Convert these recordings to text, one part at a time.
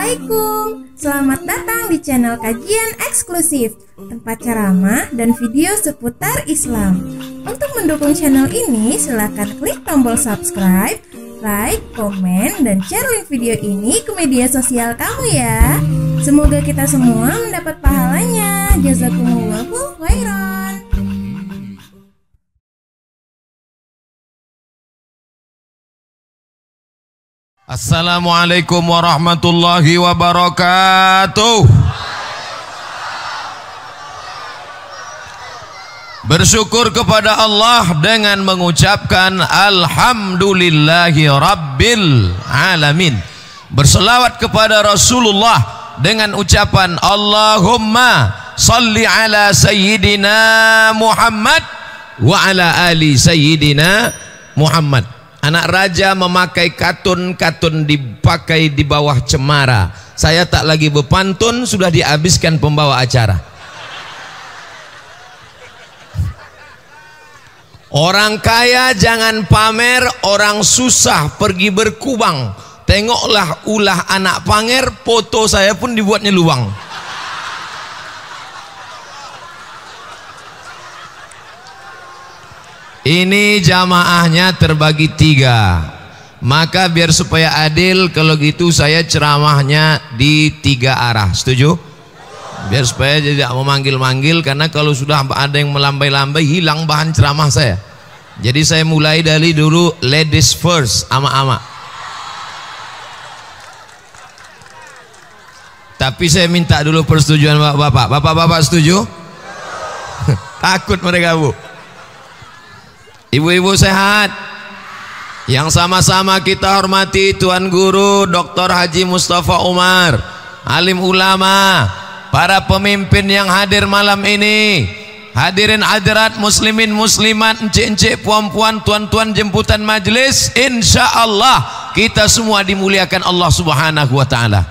Assalamualaikum, selamat datang di channel kajian eksklusif, tempat ceramah dan video seputar Islam. Untuk mendukung channel ini, silakan klik tombol subscribe, like, komen, dan share link video ini ke media sosial kamu ya. Semoga kita semua mendapat pahalanya. Jazakumullahu khairan. Assalamualaikum warahmatullahi wabarakatuh. Bersyukur kepada Allah dengan mengucapkan Alhamdulillahi Rabbil Alamin. Berselawat kepada Rasulullah dengan ucapan Allahumma salli ala Sayyidina Muhammad wa ala ali Sayyidina Muhammad. Anak raja memakai katun dipakai di bawah cemara. Saya tak lagi berpantun, sudah dihabiskan pembawa acara. Orang kaya jangan pamer, orang susah pergi berkubang. Tengoklah ulah anak panger, foto saya pun dibuatnya luang. Ini jamaahnya terbagi 3. Maka biar supaya adil, kalau gitu saya ceramahnya di 3 arah. Setuju? Biar supaya tidak memanggil-manggil, karena kalau sudah ada yang melambai-lambai hilang bahan ceramah saya. Jadi saya mulai dari dulu ladies first, ama-ama. Tapi saya minta dulu persetujuan bapak-bapak. Bapak-bapak setuju? Takut mereka, Bu. Ibu-ibu sehat? Yang sama-sama kita hormati Tuan Guru Dr. Haji Mustafa Umar, alim ulama, para pemimpin yang hadir malam ini, hadirin hadirat muslimin muslimat, encik-encik, puan-puan, tuan-tuan jemputan majelis, insya Allah kita semua dimuliakan Allah Subhanahu wa ta'ala.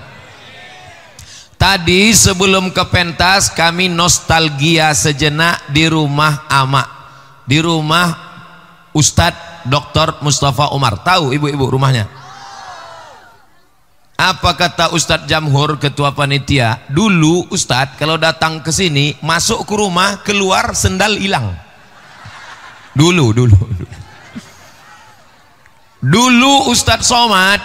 Tadi sebelum ke pentas kami nostalgia sejenak di rumah Ama, di rumah Ustadz Dr. Mustafa Umar. Tahu ibu-ibu rumahnya? Apa kata Ustadz Jamhur, ketua panitia? Dulu Ustadz kalau datang ke sini, masuk ke rumah, keluar sendal hilang. Dulu Ustadz Somad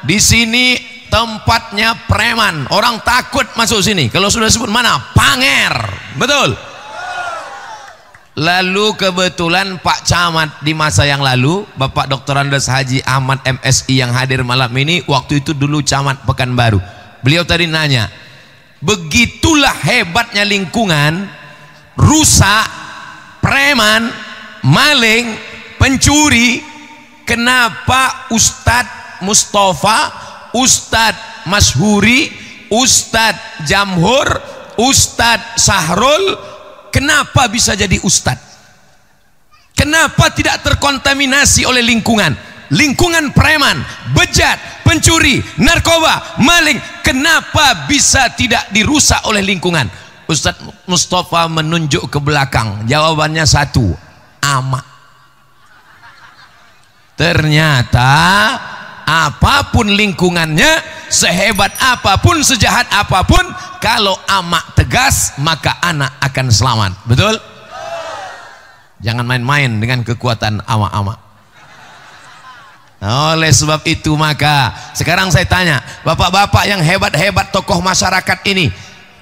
di sini tempatnya preman. Orang takut masuk sini. Kalau sudah sebut mana? Panger. Betul? Lalu kebetulan Pak Camat di masa yang lalu, Bapak Dr. Andes Haji Ahmad MSI yang hadir malam ini, waktu itu dulu Camat Pekanbaru. Beliau tadi nanya, begitulah hebatnya lingkungan, rusak, preman, maling, pencuri, kenapa Ustadz Mustafa, Ustadz Mashuri, Ustadz Jamhur, Ustadz Sahrul, kenapa bisa jadi ustadz? Kenapa tidak terkontaminasi oleh lingkungan? Lingkungan preman, bejat, pencuri, narkoba, maling, kenapa bisa tidak dirusak oleh lingkungan? Ustadz Mustafa menunjuk ke belakang. Jawabannya satu, ama. Ternyata apapun lingkungannya, sehebat apapun, sejahat apapun, kalau ama tegas, maka anak akan selamat. Betul? Jangan main-main dengan kekuatan ama-ama. Oleh sebab itu maka sekarang saya tanya, bapak-bapak yang hebat-hebat tokoh masyarakat ini,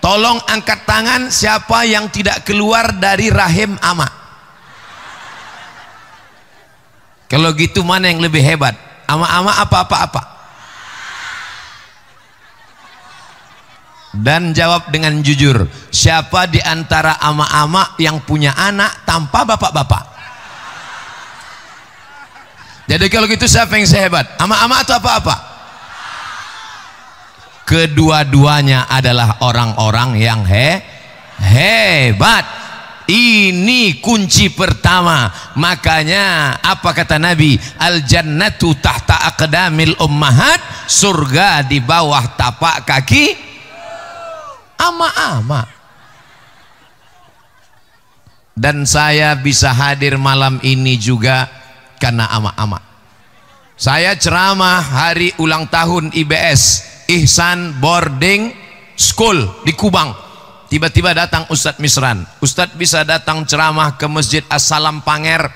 tolong angkat tangan siapa yang tidak keluar dari rahim ama. Kalau gitu mana yang lebih hebat? Ama-ama apa-apa-apa? Dan jawab dengan jujur, siapa di antara ama-ama yang punya anak tanpa bapak-bapak? Jadi kalau gitu siapa yang sehebat? Ama-ama atau apa-apa? Kedua-duanya adalah orang-orang yang hebat. Ini kunci pertama. Makanya apa kata Nabi? Al jannatu tahta aqdamil ummahat, surga di bawah tapak kaki ama-ama. Dan saya bisa hadir malam ini juga karena ama-ama. Saya ceramah hari ulang tahun IBS Ihsan Boarding School di Kubang. Tiba-tiba datang Ustadz Misran. Ustadz bisa datang ceramah ke Masjid As-Salam Panger?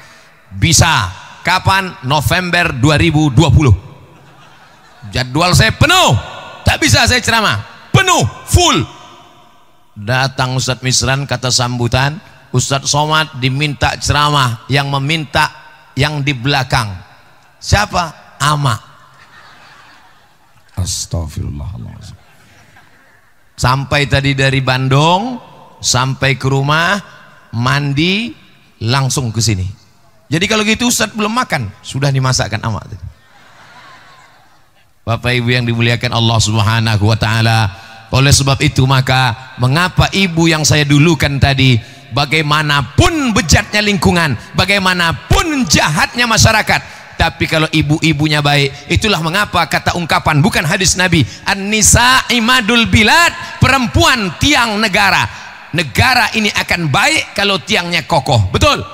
Bisa. Kapan? November 2020. Jadwal saya penuh, tak bisa saya ceramah, penuh, full. Datang Ustadz Misran, kata sambutan, Ustadz Somad diminta ceramah. Yang meminta yang di belakang siapa? Ama. Astagfirullahaladzim. Sampai tadi dari Bandung, sampai ke rumah, mandi, langsung ke sini. Jadi kalau gitu Ustadz belum makan, sudah dimasakkan Ama. Bapak Ibu yang dimuliakan Allah Subhanahu wa taala. Oleh sebab itu maka mengapa ibu yang saya dulukan tadi, bagaimanapun bejatnya lingkungan, bagaimanapun jahatnya masyarakat, tapi kalau ibu-ibunya baik, itulah mengapa kata ungkapan, bukan hadis Nabi, an-nisa imadul bilad, perempuan tiang negara. Negara ini akan baik kalau tiangnya kokoh, betul?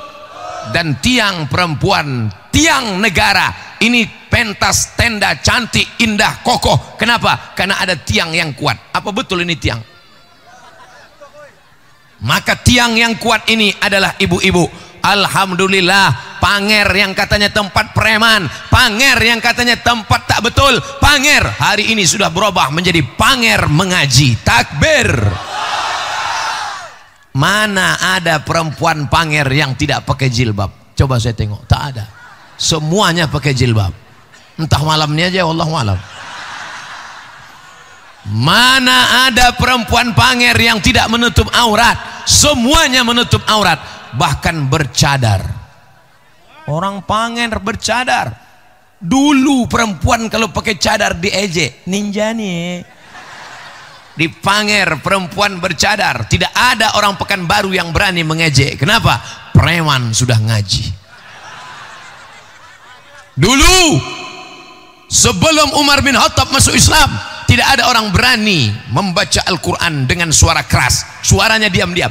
Dan tiang perempuan, tiang negara ini pentas, tenda, cantik, indah, kokoh. Kenapa? Karena ada tiang yang kuat. Apa betul ini tiang? Maka tiang yang kuat ini adalah ibu-ibu. Alhamdulillah, Panger yang katanya tempat preman, Panger yang katanya tempat tak betul, Panger hari ini sudah berubah menjadi Panger mengaji. Takbir. Mana ada perempuan Panger yang tidak pakai jilbab? Coba saya tengok, tak ada. Semuanya pakai jilbab. Entah malamnya aja, wallahu alam. Mana ada perempuan Panger yang tidak menutup aurat? Semuanya menutup aurat, bahkan bercadar. Orang Panger bercadar. Dulu perempuan kalau pakai cadar diejek, ninja nih. Di Panger perempuan bercadar, tidak ada orang Pekanbaru yang berani mengejek. Kenapa? Preman sudah ngaji. Dulu sebelum Umar bin Khattab masuk Islam, tidak ada orang berani membaca Al-Quran dengan suara keras, suaranya diam-diam.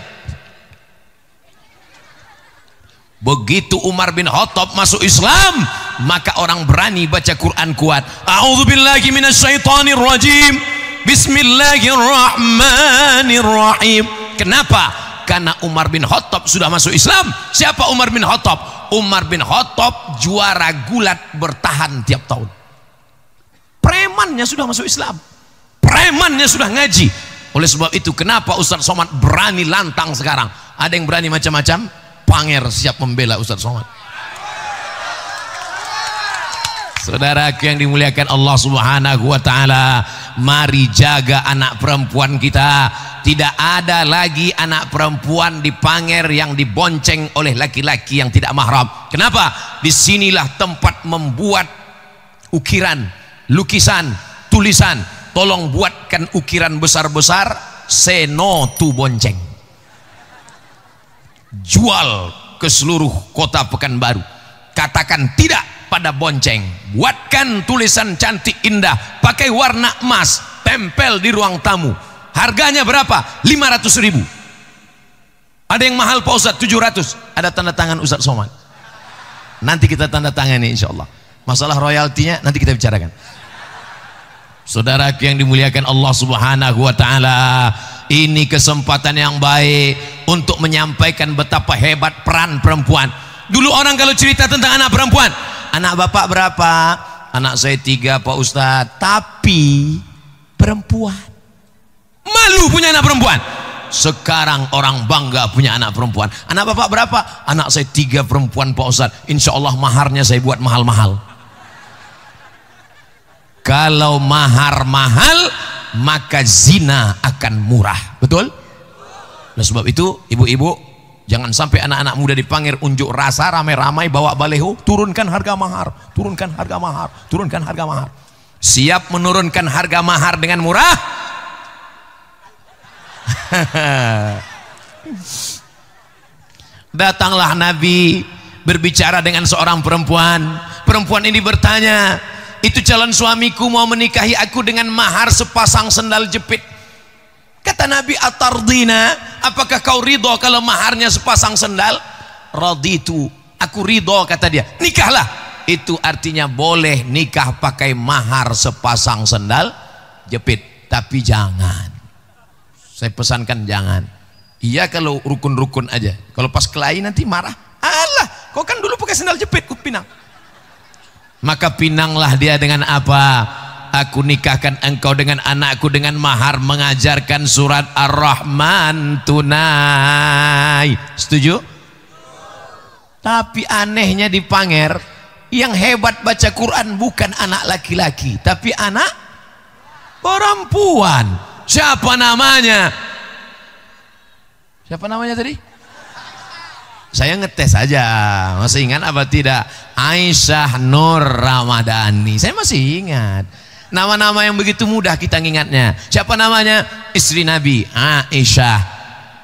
Begitu Umar bin Khattab masuk Islam, maka orang berani baca Quran kuat. A'udzubillahi minasyaitonir rajim, bismillahirrahmanirrahim. Kenapa? Karena Umar bin Khattab sudah masuk Islam. Siapa Umar bin Khattab? Umar bin Khattab juara gulat bertahan tiap tahun. Premannya sudah masuk Islam, premannya sudah ngaji. Oleh sebab itu kenapa Ustadz Somad berani lantang sekarang? Ada yang berani macam-macam, Panger siap membela Ustadz Somad. Saudaraku yang dimuliakan Allah Subhanahu wa taala, mari jaga anak perempuan kita. Tidak ada lagi anak perempuan di Panger yang dibonceng oleh laki-laki yang tidak mahram. Kenapa? Disinilah tempat membuat ukiran, lukisan, tulisan. Tolong buatkan ukiran besar-besar, say no to bonceng. Jual ke seluruh kota Pekanbaru. Katakan tidak pada bonceng. Buatkan tulisan cantik indah, pakai warna emas, tempel di ruang tamu. Harganya berapa? 500.000. Ada yang mahal Pak Ustadz 700. Ada tanda tangan Ustadz Somad. Nanti kita tanda tangan ini insya Allah. Masalah royaltinya nanti kita bicarakan. Saudara yang dimuliakan Allah Subhanahu wa taala, ini kesempatan yang baik untuk menyampaikan betapa hebat peran perempuan. Dulu orang kalau cerita tentang anak perempuan, anak bapak berapa? Anak saya 3 Pak Ustadz. Tapi perempuan. Malu punya anak perempuan. Sekarang orang bangga punya anak perempuan. Anak bapak berapa? Anak saya 3 perempuan Pak Ustadz. Insya Allah maharnya saya buat mahal-mahal. Kalau mahar mahal, maka zina akan murah. Betul? Oleh sebab itu ibu-ibu, jangan sampai anak-anak muda dipanggil unjuk rasa ramai-ramai bawa baleho, turunkan harga mahar, turunkan harga mahar, turunkan harga mahar. Siap menurunkan harga mahar dengan murah? Datanglah Nabi berbicara dengan seorang perempuan. Perempuan ini bertanya, itu calon suamiku mau menikahi aku dengan mahar sepasang sendal jepit. Kata Nabi, atardina, apakah kau ridho kalau maharnya sepasang sendal? Raditu, aku ridho, kata dia. Nikahlah. Itu artinya boleh nikah pakai mahar sepasang sendal jepit, tapi jangan. Saya pesankan jangan. Iya kalau rukun-rukun aja. Kalau pas kelahi nanti marah. Alah, kau kan dulu pakai sendal jepit, ku pinang. Maka pinanglah dia dengan apa? Aku nikahkan engkau dengan anakku dengan mahar mengajarkan surat Ar-Rahman tunai. Setuju? Tapi anehnya di Panger, yang hebat baca Quran bukan anak laki-laki, tapi anak perempuan. Siapa namanya? Siapa namanya tadi? Saya ngetes saja. Masih ingat apa tidak? Aisyah Nur Ramadhani. Saya masih ingat. Nama-nama yang begitu mudah kita ingatnya. Siapa namanya? Istri Nabi, Aisyah.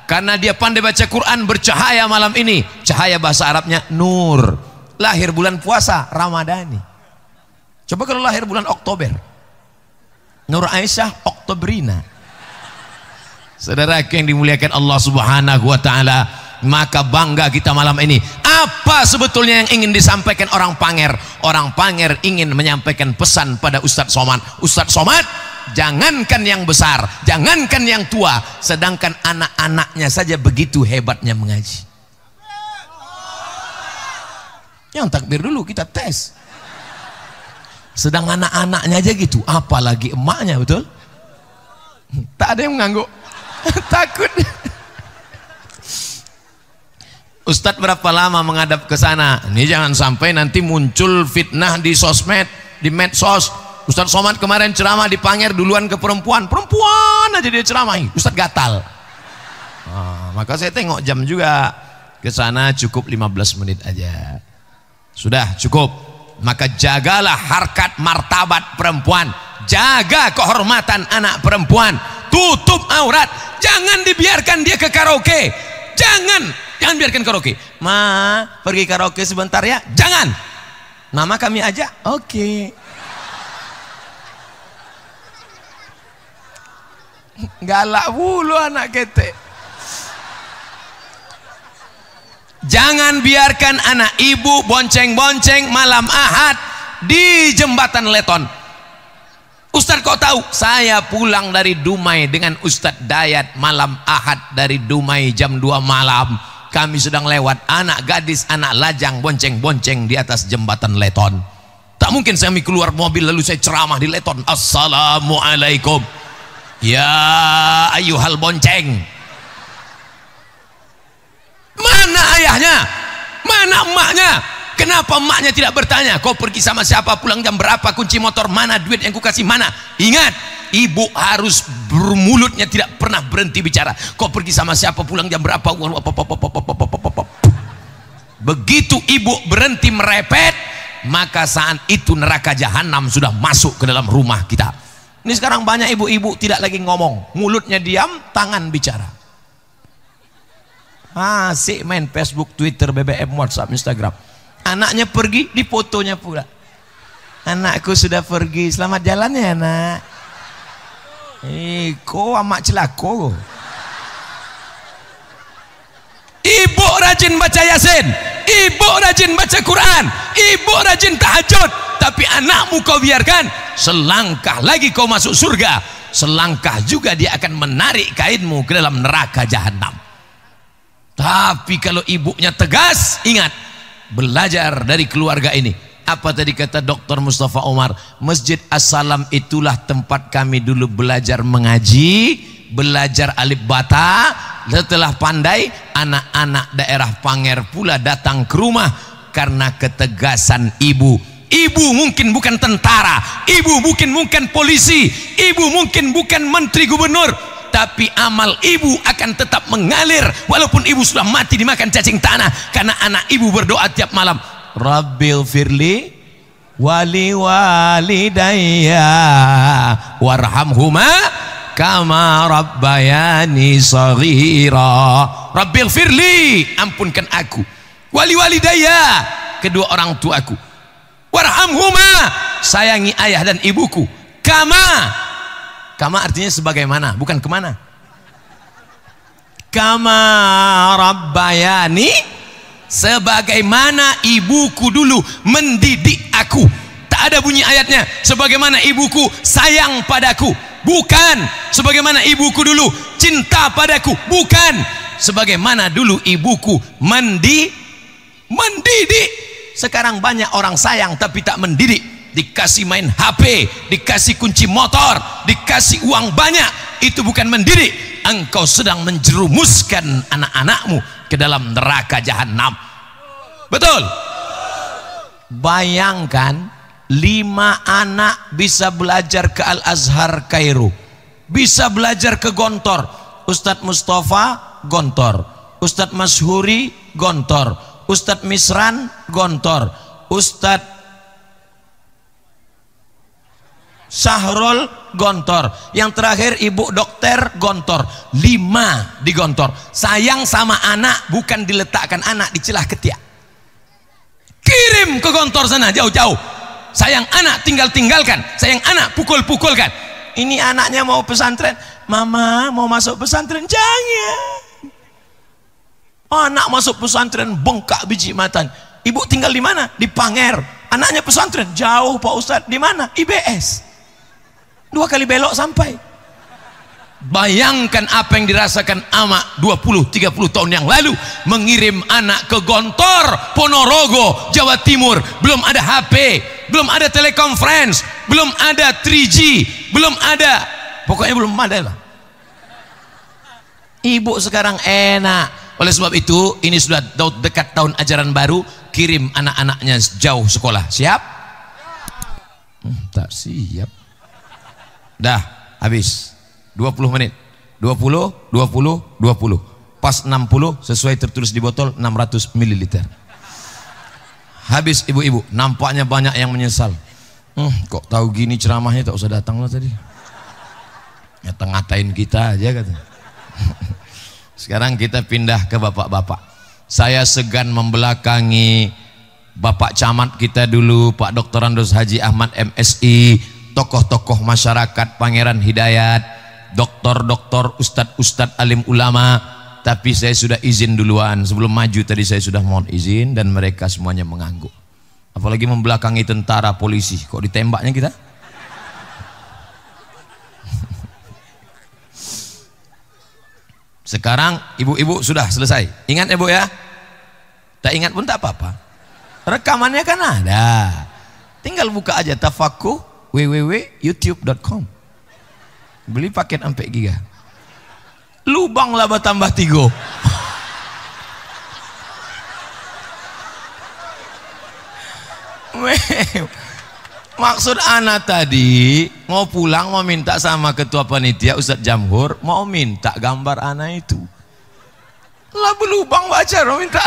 Karena dia pandai baca Quran, bercahaya malam ini. Cahaya bahasa Arabnya Nur. Lahir bulan puasa Ramadhani. Coba kalau lahir bulan Oktober, Nur Aisyah Oktobrina. Saudara yang dimuliakan Allah Subhanahu wa taala, maka bangga kita malam ini. Apa sebetulnya yang ingin disampaikan orang Panger? Orang Panger ingin menyampaikan pesan pada Ustadz Somad. Ustadz Somad, jangankan yang besar, jangankan yang tua, sedangkan anak-anaknya saja begitu hebatnya mengaji. Yang takbir dulu kita tes. Sedang anak-anaknya aja gitu, apalagi emaknya, betul? Tak ada yang mengangguk. Takut. Ustadz berapa lama menghadap ke sana? Ini jangan sampai nanti muncul fitnah di sosmed, di medsos. Ustadz Somad kemarin ceramah di Panger duluan ke perempuan aja dia ceramahi. Ustadz gatal. Maka saya tengok jam juga. Ke sana cukup 15 menit aja. Sudah cukup. Maka jagalah harkat martabat perempuan, jaga kehormatan anak perempuan, tutup aurat. Jangan dibiarkan dia ke karaoke. Jangan biarkan karaoke. Ma, pergi karaoke sebentar ya. Jangan. Nama kami aja. Oke. Galak bulu anak kete. Jangan biarkan anak ibu bonceng-bonceng malam Ahad di jembatan Leton. Ustadz kok tahu? Saya pulang dari Dumai dengan Ustadz Dayat malam Ahad dari Dumai jam 2 malam. Kami sedang lewat, anak gadis, anak lajang bonceng-bonceng di atas jembatan Leton. Tak mungkin saya keluar mobil lalu saya ceramah di Leton. Assalamualaikum ya ayyuhal bonceng. Mana ayahnya? Mana emaknya? Kenapa emaknya tidak bertanya, kau pergi sama siapa, pulang jam berapa, kunci motor mana, duit yang ku kasih mana? Ingat, ibu harus bermulutnya tidak pernah berhenti bicara. Kau pergi sama siapa, pulang jam berapa? Begitu ibu berhenti merepet, maka saat itu neraka jahanam sudah masuk ke dalam rumah kita. Ini sekarang banyak ibu-ibu tidak lagi ngomong, mulutnya diam, tangan bicara. Asik main Facebook, Twitter, BBM, WhatsApp, Instagram. Anaknya pergi, di fotonya pula. Anakku sudah pergi, selamat jalan ya nak. Kok amak celako. Ibu rajin baca Yasin, ibu rajin baca Quran, ibu rajin tahajud, tapi anakmu kau biarkan, selangkah lagi kau masuk surga, selangkah juga dia akan menarik kainmu ke dalam neraka jahanam. Tapi kalau ibunya tegas, ingat, belajar dari keluarga ini. Apa tadi kata Dr. Mustafa Umar? Masjid As-Salam itulah tempat kami dulu belajar mengaji, belajar alif bata. Setelah pandai, anak-anak daerah Panger pula datang ke rumah karena ketegasan ibu. Ibu mungkin bukan tentara, ibu mungkin bukan polisi, ibu mungkin bukan menteri gubernur, tapi amal ibu akan tetap mengalir walaupun ibu sudah mati dimakan cacing tanah, karena anak ibu berdoa tiap malam, Rabbil firli wali walidayya warhamhuma kama rabbayani shaghira. Rabbil firli, ampunkan aku, wali walidayya, kedua orang tuaku, warhamhuma, sayangi ayah dan ibuku, kama artinya sebagaimana, bukan kemana. Kama rabbayani, sebagaimana ibuku dulu mendidik aku. Tak ada bunyi ayatnya sebagaimana ibuku sayang padaku. bukan sebagaimana ibuku dulu cinta padaku, bukan sebagaimana dulu ibuku mendidik. Sekarang banyak orang sayang tapi tak mendidik, dikasih main HP, dikasih kunci motor, dikasih uang banyak. Itu bukan mendidik, engkau sedang menjerumuskan anak-anakmu ke dalam neraka jahanam. Betul? Bayangkan 5 anak bisa belajar ke Al-Azhar Kairo, bisa belajar ke Gontor. Ustadz Mustafa Gontor, Ustadz Masyhuri Gontor, Ustadz Misran Gontor, Ustadz Syahrul Gontor, yang terakhir Ibu Dokter Gontor. 5 di Gontor. Sayang sama anak bukan diletakkan anak di celah ketiak, kirim ke Gontor sana jauh-jauh. Sayang anak tinggalkan, sayang anak pukul-pukulkan. Ini anaknya mau pesantren, mama mau masuk pesantren, jangan. Anak masuk pesantren bengkak biji matan. Ibu tinggal di mana? Di Panger. Anaknya pesantren, jauh Pak Ustadz. Di mana? IBS. 2 kali belok sampai. Bayangkan apa yang dirasakan amak 20-30 tahun yang lalu, mengirim anak ke Gontor, Ponorogo, Jawa Timur. Belum ada HP, belum ada telekonferensi, belum ada 3G, belum ada, pokoknya belum ada lah. Ibu sekarang enak. Oleh sebab itu, ini sudah dekat tahun ajaran baru, kirim anak-anaknya jauh sekolah. Siap? Tak siap. Dah habis 20 menit, 20 pas 60 sesuai tertulis di botol 600 ml. Habis ibu-ibu, nampaknya banyak yang menyesal. Kok tahu gini ceramahnya tak usah datang lah tadi. Ngata-ngatain kita aja kata. Sekarang kita pindah ke bapak-bapak. Saya segan membelakangi Bapak Camat kita dulu, Pak Dr. Andos Haji Ahmad MSI, tokoh-tokoh masyarakat, Pangeran Hidayat, doktor-doktor, ustadz-ustadz alim ulama. Tapi saya sudah izin duluan. Sebelum maju tadi saya sudah mohon izin dan mereka semuanya mengangguk. Apalagi membelakangi tentara, polisi. Kok ditembaknya kita? Sekarang ibu-ibu sudah selesai. Ingat ya Bu ya? Tak ingat pun tak apa-apa. Rekamannya kan ada. Tinggal buka aja Tafakuh www.youtube.com. Beli paket sampai giga. Lubang laba tambah 3. Maksud anak tadi mau pulang, mau minta sama ketua panitia Ustadz Jamhur, mau minta gambar anak itu. Lah berlubang baca mau minta.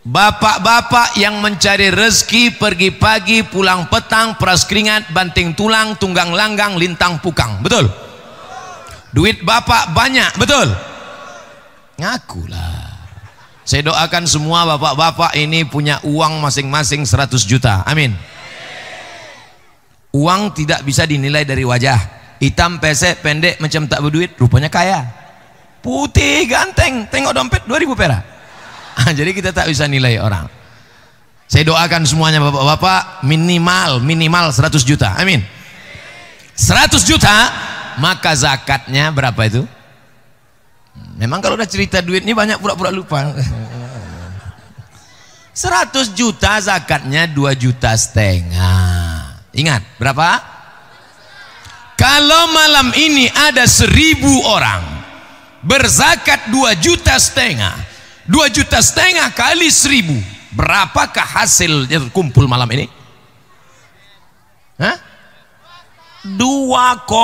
Bapak-bapak yang mencari rezeki, pergi pagi pulang petang, peras keringat, banting tulang, tunggang langgang, lintang pukang. Betul? Duit bapak banyak, betul? Ngakulah. Saya doakan semua bapak-bapak ini punya uang masing-masing 100 juta. Amin. Uang tidak bisa dinilai dari wajah. Hitam, pesek, pendek, macam tak berduit, rupanya kaya. Putih, ganteng, tengok dompet 2000 perak. Jadi kita tak bisa nilai orang. Saya doakan semuanya bapak-bapak minimal 100 juta. Amin. 100 juta, maka zakatnya berapa itu? Memang kalau udah cerita duit ini banyak pura-pura lupa. 100 juta zakatnya 2,5 juta. Ingat berapa? Kalau malam ini ada 1000 orang berzakat 2,5 juta, 2,5 juta kali 1000, berapakah hasilnya kumpul malam ini? Hah? 2,5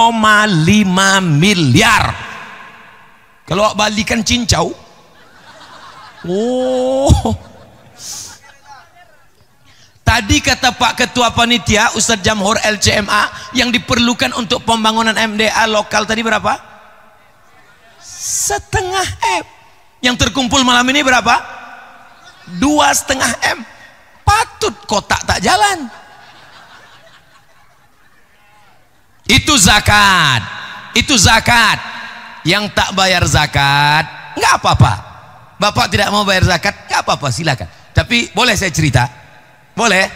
miliar. Kalau balikan cincau, tadi kata Pak Ketua Panitia Ustadz Jamhur LCMA, yang diperlukan untuk pembangunan MDA lokal tadi berapa? 0,5 M. Yang terkumpul malam ini berapa? 2,5 M. Patut kotak tak jalan. Itu zakat. Itu zakat. Yang tak bayar zakat nggak apa-apa. Bapak tidak mau bayar zakat nggak apa-apa, silakan. Tapi boleh saya cerita? Boleh?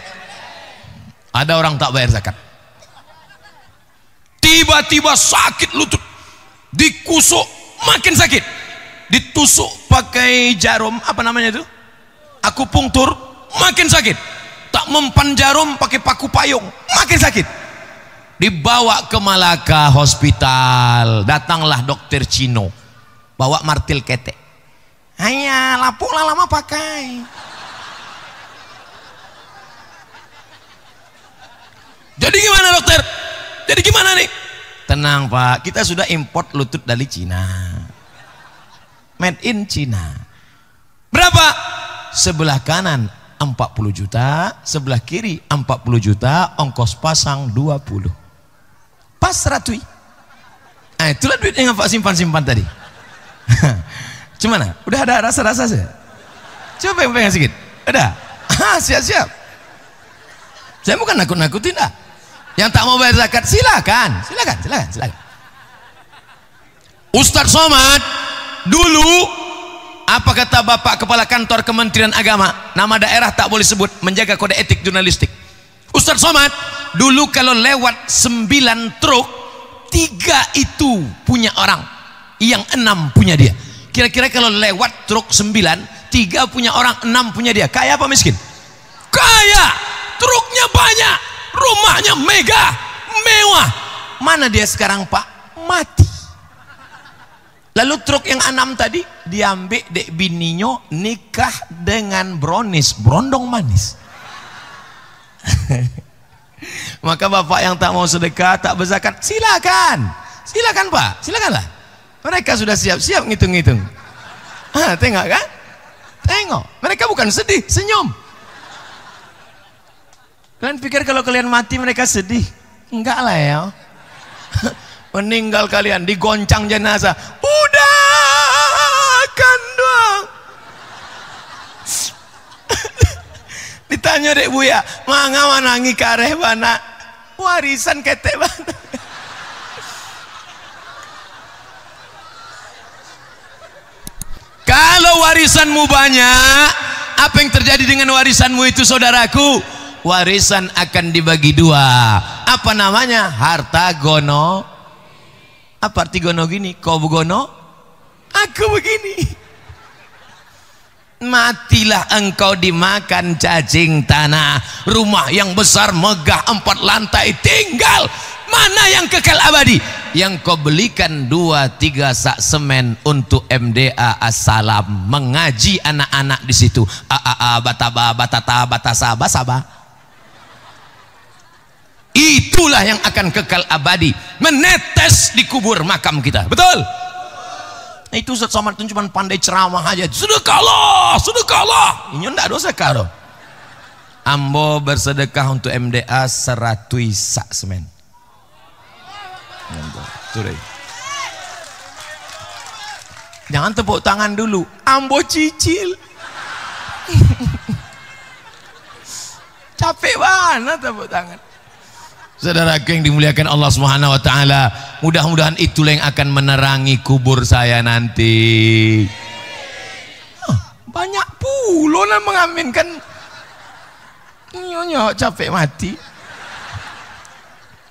Ada orang tak bayar zakat, tiba-tiba sakit lutut, dikusuk makin sakit, ditusuk pakai jarum, apa namanya itu, akupunktur, makin sakit, tak mempan jarum pakai paku payung, makin sakit, dibawa ke Malaka Hospital. Datanglah dokter Cino, bawa martil ketek, hanya lapuk lah lama pakai. Jadi gimana dokter? Jadi gimana nih? Tenang Pak, kita sudah import lutut dari Cina, made in Cina. Berapa? Sebelah kanan 40 juta, sebelah kiri 40 juta, ongkos pasang 20. Pas ratui. Nah, itulah duit yang Pak simpan-simpan tadi. Gimana? Udah ada rasa-rasa saya? Coba pegang sedikit. Udah? Siap-siap. Saya bukan nakut-nakutin dah. Yang tak mau bayar zakat silakan. Ustadz Somad dulu, apa kata Bapak Kepala Kantor Kementerian Agama, nama daerah tak boleh sebut, menjaga kode etik jurnalistik. Ustadz Somad dulu kalau lewat 9 truk, 3 itu punya orang, yang 6 punya dia. Kira-kira kalau lewat truk 9, 3 punya orang, 6 punya dia. Kaya apa miskin? Kaya. Truknya banyak, rumahnya megah, mewah. Mana dia sekarang Pak? Mati. Lalu truk yang 6 tadi diambil dek bininyo, nikah dengan brondong manis. Maka bapak yang tak mau sedekah, tak berzakat, silakan Pak, silakanlah. Mereka sudah siap-siap ngitung-ngitung. Tengok kan? Tengok, mereka bukan sedih, senyum. Kalian pikir kalau kalian mati mereka sedih? Enggak lah ya. Meninggal kalian digoncang jenazah, udah kan doang. Ditanya dek Buya, manga manangi kareh bana warisan ketek bana. Kalau warisanmu banyak, apa yang terjadi dengan warisanmu itu saudaraku? Warisan akan dibagi 2. Apa namanya? Harta gono. Apa arti gono gini? Kau begono, aku begini. Matilah engkau dimakan cacing tanah. Rumah yang besar megah 4 lantai tinggal. Mana yang kekal abadi? Yang kau belikan 2-3 sak semen untuk MDA Assalam, mengaji anak-anak di situ. Bataba batata batasa basaba. Itulah yang akan kekal abadi, menetes di kubur makam kita. Betul? Itu Ustaz Somad itu cuma pandai ceramah aja. Sedekahlah. Ini enggak dosa karo. Ambo bersedekah untuk MDA 100 sak semen. Jangan tepuk tangan dulu. Ambo cicil. Capek banget tepuk tangan. Saudaraku yang dimuliakan Allah Subhanahu wa taala, mudah-mudahan itulah yang akan menerangi kubur saya nanti. Banyak pula yang mengaminkan. Nyonya capek mati.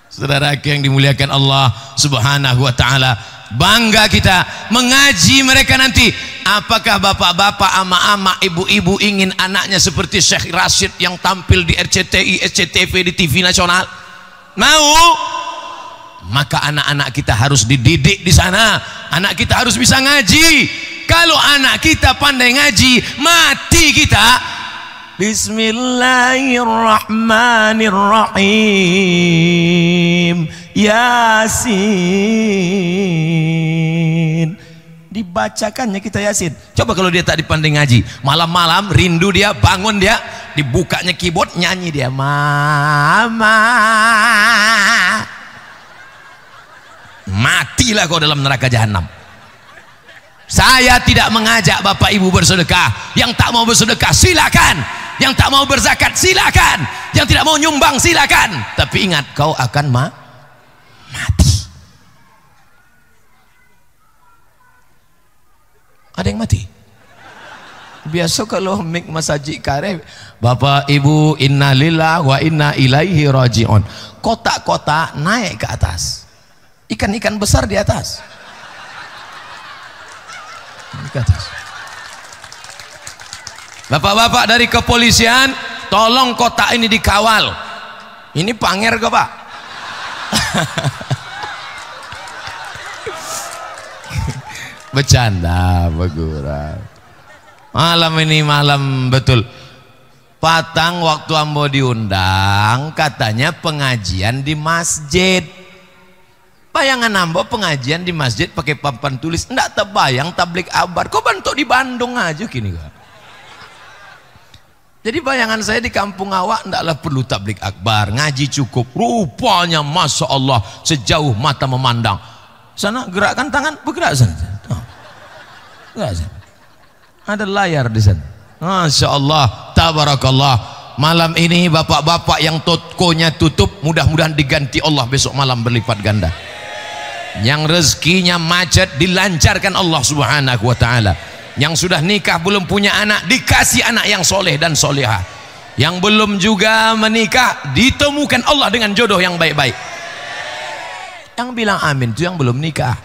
Saudaraku yang dimuliakan Allah Subhanahu wa taala, bangga kita mengaji mereka nanti. Apakah bapak-bapak, ama-ama, ibu-ibu ingin anaknya seperti Syekh Rashid yang tampil di RCTI, SCTV, di TV nasional? Mau? Maka anak-anak kita harus dididik di sana. Anak kita harus bisa ngaji. Kalau anak kita pandai ngaji, mati kita. Bismillahirrahmanirrahim. Yasin. Dibacakannya kita Yasin. Coba kalau dia tak dipandai ngaji, malam-malam rindu dia, bangun dia, dibukanya keyboard, nyanyi dia, mama. Matilah kau dalam neraka jahanam. Saya tidak mengajak bapak ibu bersedekah. Yang tak mau bersedekah silakan, yang tak mau berzakat silakan, yang tidak mau nyumbang silakan. Tapi ingat, kau akan mati. Ada yang mati? biasa kalau mik masjid karep, Bapak Ibu, innalillahi wa inna ilaihi rajiun. Kotak-kotak naik ke atas, ikan-ikan besar di atas. Di atas. Bapak-bapak dari kepolisian, tolong kotak ini dikawal. Ini panger ke Pak? Bercanda, bergurau. Malam ini malam betul. Patang waktu ambo diundang, katanya pengajian di masjid. Bayangan ambo pengajian di masjid pakai papan tulis, enggak terbayang tablik akbar. Kok bentuk di Bandung aja gini kan? Jadi bayangan saya di kampung awak ndaklah perlu tablik akbar, ngaji cukup. Rupanya Masya Allah sejauh mata memandang. Sana gerakkan tangan, bergerak sana. Oh. Gerak sana. Ada layar di sana. Masya Allah, tabarakallah. Malam ini bapak-bapak yang tokonya tutup, mudah-mudahan diganti Allah besok malam berlipat ganda. Yang rezekinya macet dilancarkan Allah Subhanahu wa ta'ala. Yang sudah nikah belum punya anak dikasih anak yang soleh dan solehah. Yang belum juga menikah ditemukan Allah dengan jodoh yang baik-baik. Yang bilang amin itu yang belum nikah.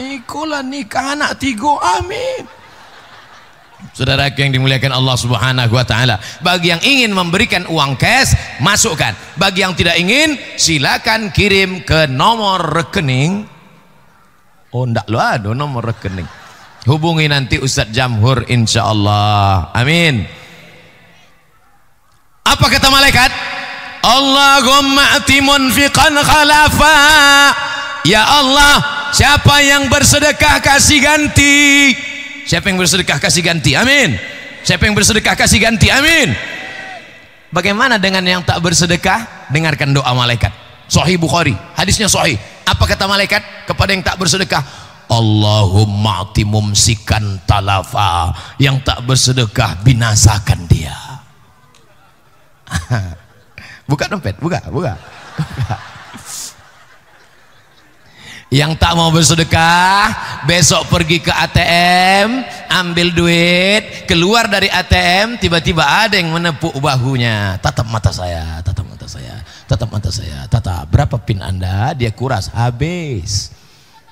Ikulah nikah anak 3, amin. Saudara yang dimuliakan Allah Subhanahu wa ta'ala, bagi yang ingin memberikan uang cash, masukkan. Bagi yang tidak ingin, silakan kirim ke nomor rekening. Oh, ndak lo ada nomor rekening. Hubungi nanti Ustadz Jamhur insyaallah. Amin. Apa kata malaikat? Allahumma ati munfiqan khalafa. Ya Allah, siapa yang bersedekah kasih ganti. Siapa yang bersedekah kasih ganti, amin. Siapa yang bersedekah kasih ganti, amin. Bagaimana dengan yang tak bersedekah? Dengarkan doa malaikat. Sahih Bukhari, hadisnya sahih. Apa kata malaikat kepada yang tak bersedekah? Allahumma ati mumsikan talafa. Yang tak bersedekah binasakan dia. Buka dompet, buka. Yang tak mau bersedekah, besok pergi ke ATM, ambil duit, keluar dari ATM, tiba-tiba ada yang menepuk bahunya. Tatap mata saya, tatap mata saya, tatap mata saya, tatap. Berapa pin Anda? Dia kuras, habis.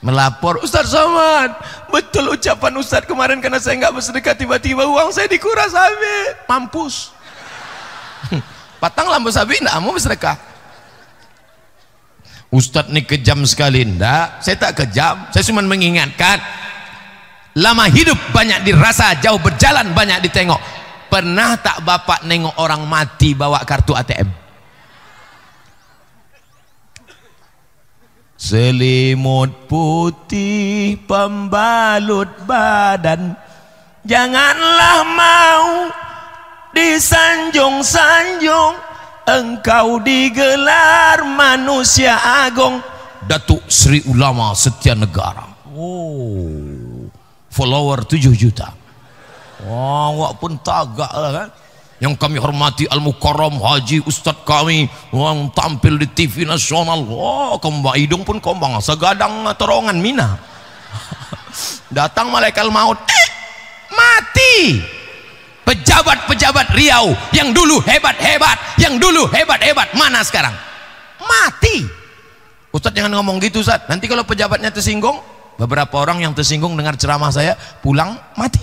Melapor, Ustadz Somad, betul ucapan Ustadz kemarin karena saya nggak bersedekah, tiba-tiba uang saya dikuras habis. Mampus. Patang lampu sabi, nggak mau bersedekah. Ustadz ini kejam sekali. Enggak, saya tak kejam, saya cuma mengingatkan. Lama hidup banyak dirasa, jauh berjalan banyak ditengok. Pernah tak bapak nengok orang mati bawa kartu ATM? Selimut putih pembalut badan, janganlah mau disanjung-sanjung. Engkau digelar manusia agung. Datuk Sri Ulama Setia Negara. Oh, follower 7 juta. Wah, awak pun tagak lah kan. Yang kami hormati Al-Mukarram Haji Ustadz kami yang tampil di TV nasional. Wah, kembang hidung pun kembang segadang terongan Mina. Datang malaikat maut, mati. Pejabat-pejabat Riau yang dulu hebat-hebat, yang dulu hebat-hebat, mana sekarang? Mati. Ustadz jangan ngomong gitu Ustadz, nanti kalau pejabatnya tersinggung, beberapa orang yang tersinggung dengar ceramah saya pulang mati.